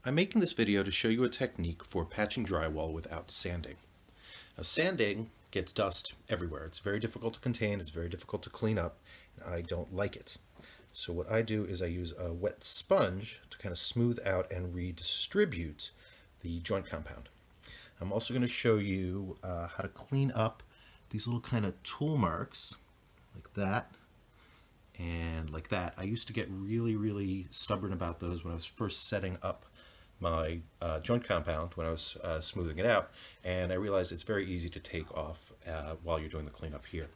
I'm making this video to show you a technique for patching drywall without sanding. Now, sanding gets dust everywhere. It's very difficult to contain, it's very difficult to clean up, and I don't like it. So what I do is I use a wet sponge to kind of smooth out and redistribute the joint compound. I'm also going to show you how to clean up these little kind of tool marks like that and like that. I used to get really stubborn about those when I was first setting up my joint compound, when I was smoothing it out, and I realized it's very easy to take off while you're doing the cleanup here.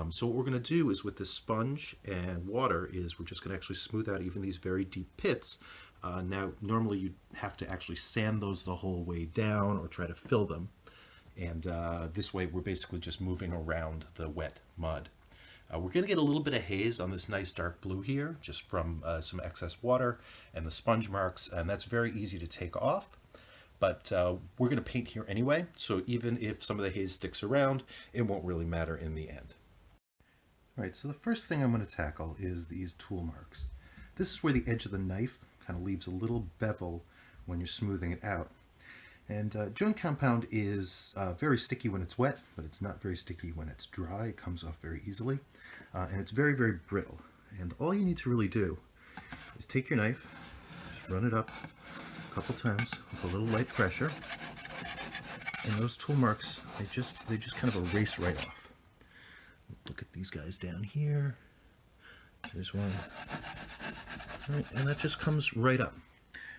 So what we're going to do is, with this sponge and water, is we're just going to actually smooth out even these very deep pits. Now normally you'd have to actually sand those the whole way down or try to fill them, and this way we're basically just moving around the wet mud. We're going to get a little bit of haze on this nice dark blue here, just from some excess water and the sponge marks, and that's very easy to take off. But we're going to paint here anyway, so even if some of the haze sticks around, it won't really matter in the end. Alright, so the first thing I'm going to tackle is these tool marks. This is where the edge of the knife kind of leaves a little bevel when you're smoothing it out. And joint compound is very sticky when it's wet, but it's not very sticky when it's dry. It comes off very easily, and it's very brittle. And all you need to really do is take your knife, just run it up a couple times with a little light pressure, and those tool marks, they just kind of erase right off. Look at these guys down here. There's one. Right, and that just comes right up.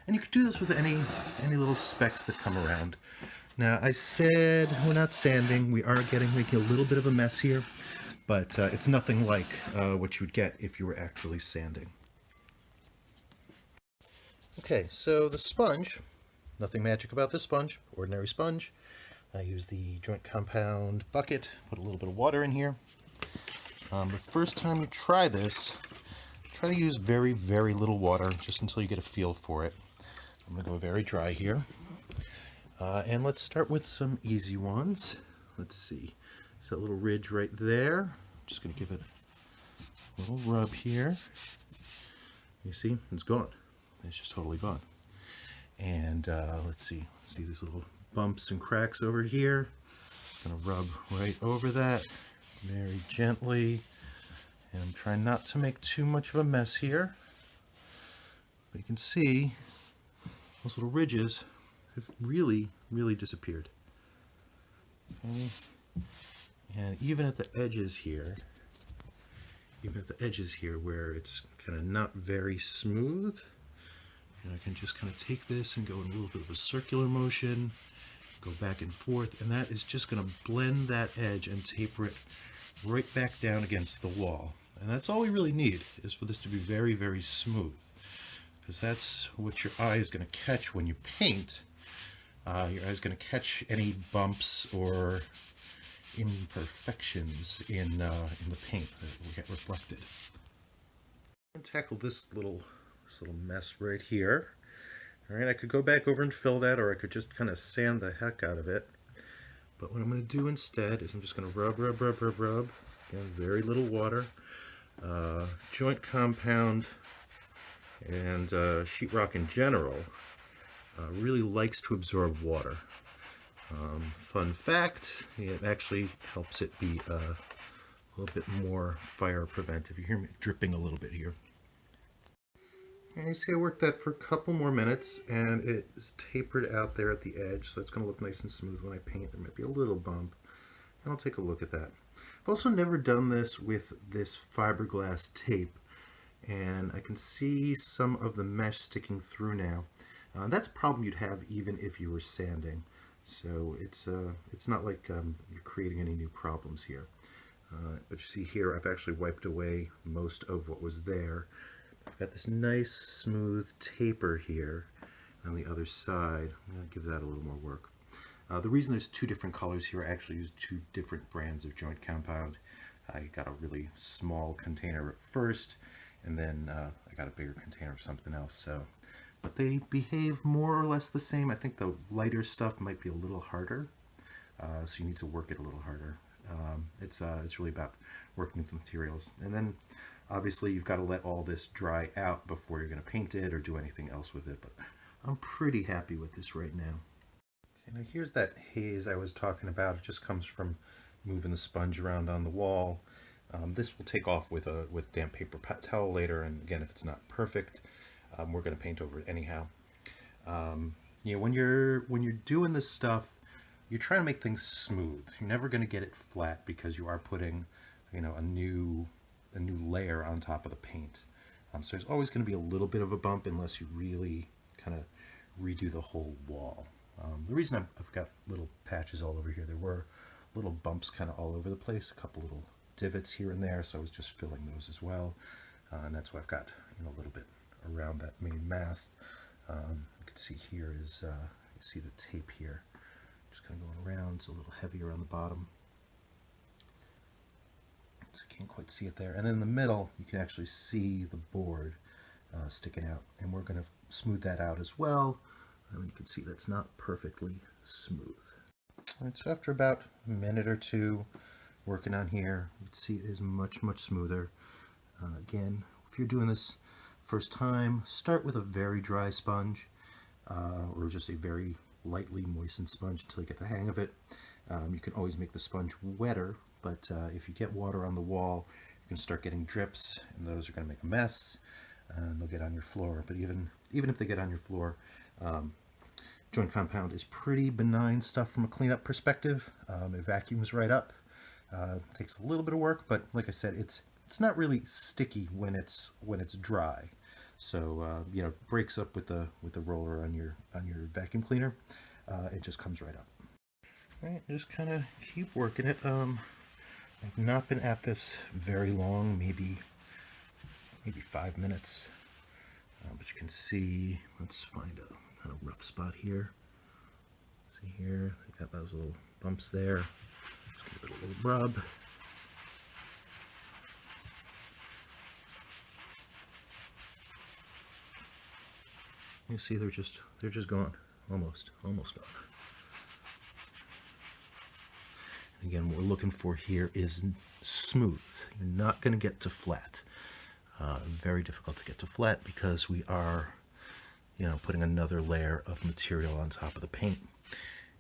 And you could do this with any little specks that come around. Now, I said we're not sanding. We are making a little bit of a mess here, but it's nothing like what you would get if you were actually sanding. Okay, so the sponge, nothing magic about this sponge, ordinary sponge. I use the joint compound bucket, put a little bit of water in here. The first time you try this, try to use very little water, just until you get a feel for it. I'm going to go very dry here. And let's start with some easy ones. Let's see. It's that little ridge right there. I'm just going to give it a little rub here. You see? It's gone. It's just totally gone. And let's see. See these little bumps and cracks over here? I'm going to rub right over that very gently. And I'm trying not to make too much of a mess here. But you can see those little ridges have really disappeared. Okay. And even at the edges here, where it's kind of not very smooth, I can just kind of take this and go in a little bit of a circular motion, go back and forth, and that is just going to blend that edge and taper it right back down against the wall. And that's all we really need, is for this to be very smooth, because that's what your eye is going to catch when you paint. Your eye is going to catch any bumps or imperfections in the paint that will get reflected. I'm going to tackle this little mess right here. All right, I could go back over and fill that, or I could just kind of sand the heck out of it. But what I'm going to do instead is I'm just going to rub. Again, very little water. Joint compound and sheetrock in general really likes to absorb water. Fun fact, it actually helps it be a little bit more fire preventive. You hear me dripping a little bit here. And you see I worked that for a couple more minutes, and it is tapered out there at the edge, so it's going to look nice and smooth when I paint. There might be a little bump, and I'll take a look at that. I've also never done this with this fiberglass tape, and I can see some of the mesh sticking through now. That's a problem you'd have even if you were sanding, so it's not like you're creating any new problems here. But you see here, I've actually wiped away most of what was there. I've got this nice smooth taper here on the other side. I'm going to give that a little more work. The reason there's two different colors here, I actually used two different brands of joint compound. I got a really small container at first, and then I got a bigger container of something else. But they behave more or less the same. I think the lighter stuff might be a little harder, so you need to work it a little harder. It's really about working with the materials. And then obviously you've got to let all this dry out before you're going to paint it or do anything else with it. But I'm pretty happy with this right now. Okay, now here's that haze I was talking about. It just comes from moving the sponge around on the wall. This will take off with a damp paper towel later, and again, if it's not perfect, we're going to paint over it anyhow. You know, when you're doing this stuff, you're trying to make things smooth. You're never going to get it flat because you are putting, you know, a new layer on top of the paint. So there's always going to be a little bit of a bump unless you really kind of redo the whole wall. The reason I've got little patches all over here, there were little bumps kind of all over the place, a couple little divots here and there, so I was just filling those as well. And that's why I've got, you know, a little bit around that main mast. You can see here is, you see the tape here, just kind of going around. It's a little heavier on the bottom. So you can't quite see it there. And then in the middle, you can actually see the board sticking out. And we're going to smooth that out as well. And you can see that's not perfectly smooth. All right, so after about a minute or two working on here, you can see it is much, much smoother. Again, if you're doing this first time, start with a very dry sponge or just a very lightly moistened sponge until you get the hang of it. You can always make the sponge wetter, but if you get water on the wall, you can start getting drips, and those are going to make a mess, and they'll get on your floor. But even if they get on your floor, joint compound is pretty benign stuff from a cleanup perspective. It vacuums right up. Takes a little bit of work, but like I said, it's not really sticky when it's dry. So you know, it breaks up with the roller on your vacuum cleaner. It just comes right up. All right, just kind of keep working it. I've not been at this very long, maybe 5 minutes. But you can see, let's find a kind of rough spot here. See here, I got those little bumps there. Just give it a little rub. You see, they're just gone, almost gone. And again, what we're looking for here is smooth. You're not going to get to flat. Very difficult to get to flat because we are, you know, putting another layer of material on top of the paint.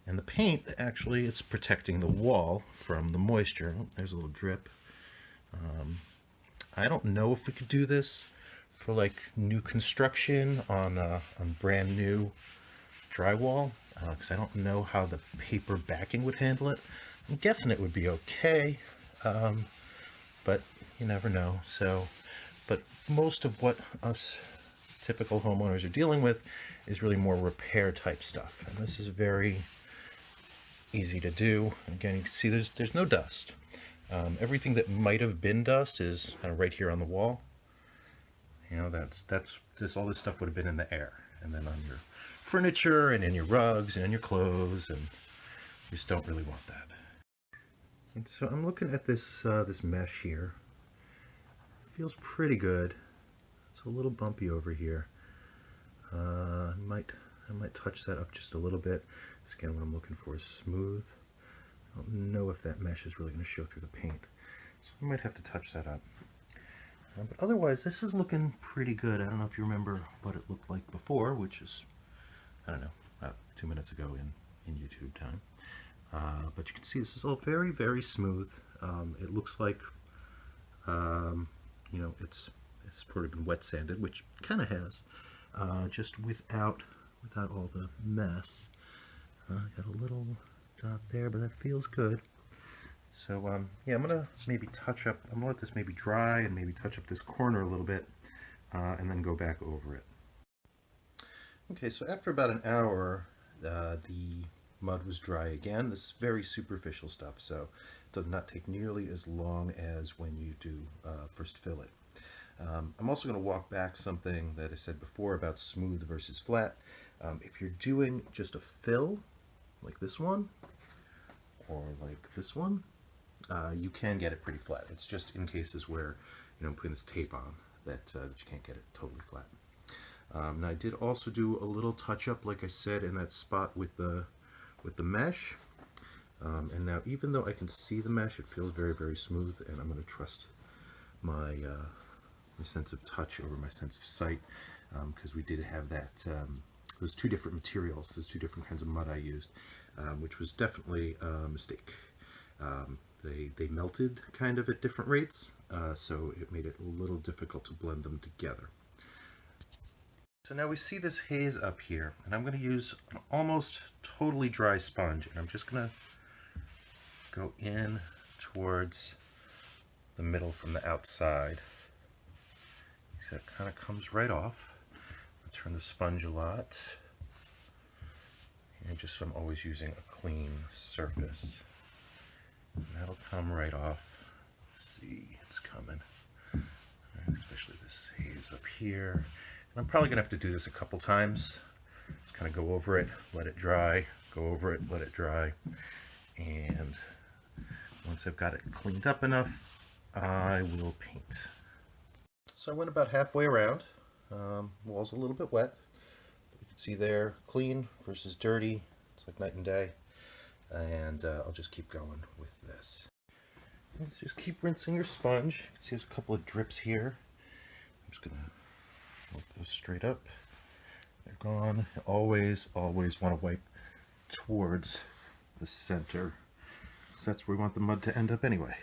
And the paint, actually, it's protecting the wall from the moisture. Oh, there's a little drip. I don't know if we could do this for like new construction on brand new drywall, because I don't know how the paper backing would handle it. I'm guessing it would be okay, but you never know. So, but most of what us typical homeowners are dealing with is really more repair type stuff, and this is very easy to do. Again, you can see there's no dust. Everything that might have been dust is kind of right here on the wall. You know, that's all this stuff would have been in the air, and then on your furniture and in your rugs and in your clothes, and you just don't really want that. And so I'm looking at this this mesh here. It feels pretty good. It's a little bumpy over here. I might touch that up just a little bit. This, again, what I'm looking for is smooth. I don't know if that mesh is really going to show through the paint, so I might have to touch that up. But otherwise, this is looking pretty good. I don't know if you remember what it looked like before, which is, I don't know, about 2 minutes ago in YouTube time. But you can see this is all very, very smooth. It looks like, you know, it's sort of been wet sanded, which it kind of has, just without all the mess. Got a little dot there, but that feels good. So yeah, I'm gonna maybe touch up. I'm gonna let this maybe dry and maybe touch up this corner a little bit, and then go back over it. Okay, so after about an hour, the mud was dry again. This is very superficial stuff, so it does not take nearly as long as when you do first fill it. I'm also going to walk back something that I said before about smooth versus flat. If you're doing just a fill, like this one, or like this one, you can get it pretty flat. It's just in cases where, you know, I'm putting this tape on that you can't get it totally flat. Now I did also do a little touch up, like I said, in that spot with the mesh. And now, even though I can see the mesh, it feels very, very smooth, and I'm going to trust my my sense of touch over my sense of sight, because we did have that those two different materials, those two different kinds of mud I used, which was definitely a mistake. They melted kind of at different rates, so it made it a little difficult to blend them together. So now we see this haze up here, and I'm going to use an almost totally dry sponge, and I'm just going to go in towards the middle from the outside. So it kind of comes right off. I turn the sponge a lot, and just so I'm always using a clean surface. And that'll come right off. Let's see, it's coming. Right, especially this haze up here. And I'm probably going to have to do this a couple times. Just kind of go over it, let it dry, go over it, let it dry. And once I've got it cleaned up enough, I will paint. So I went about halfway around. Wall's a little bit wet. You can see there, clean versus dirty. It's like night and day. And I'll just keep going with this. Let's just keep rinsing your sponge. You can see there's a couple of drips here. I'm just gonna wipe those straight up. They're gone. Always want to wipe towards the center, because that's where we want the mud to end up anyway.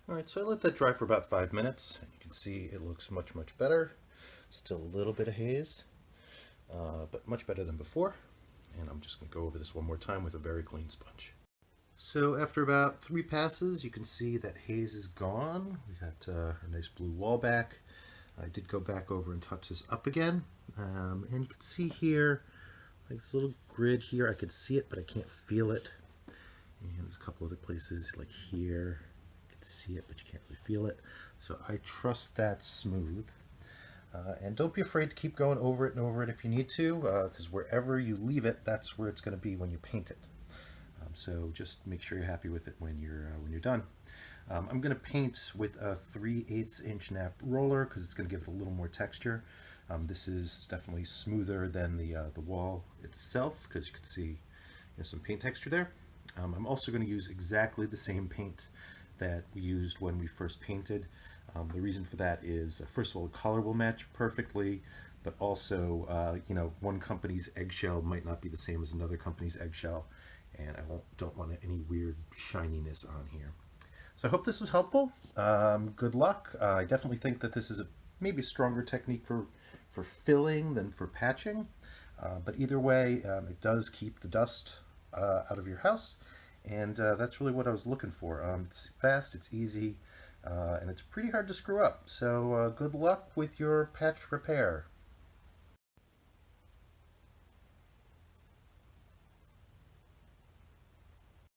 Alright, so I let that dry for about 5 minutes. You can see it looks much better. Still a little bit of haze, but much better than before. And I'm just going to go over this one more time with a very clean sponge. So after about 3 passes, you can see that haze is gone. We got a nice blue wall back. I did go back over and touch this up again. And you can see here, like this little grid here, I could see it, but I can't feel it. And there's a couple other places like here. You can see it, but you can't really feel it. So I trust that's smooth. And don't be afraid to keep going over it and over it if you need to, because wherever you leave it, that's where it's going to be when you paint it. So just make sure you're happy with it when you're done. I'm going to paint with a 3/8 inch nap roller because it's going to give it a little more texture. This is definitely smoother than the wall itself, because you can see some paint texture there. I'm also going to use exactly the same paint that we used when we first painted. The reason for that is, first of all, the color will match perfectly, but also, one company's eggshell might not be the same as another company's eggshell, and I don't want any weird shininess on here. So I hope this was helpful. Good luck. I definitely think that this is maybe a stronger technique for filling than for patching, but either way, it does keep the dust out of your house, and that's really what I was looking for. It's fast, it's easy, and it's pretty hard to screw up. So good luck with your patch repair.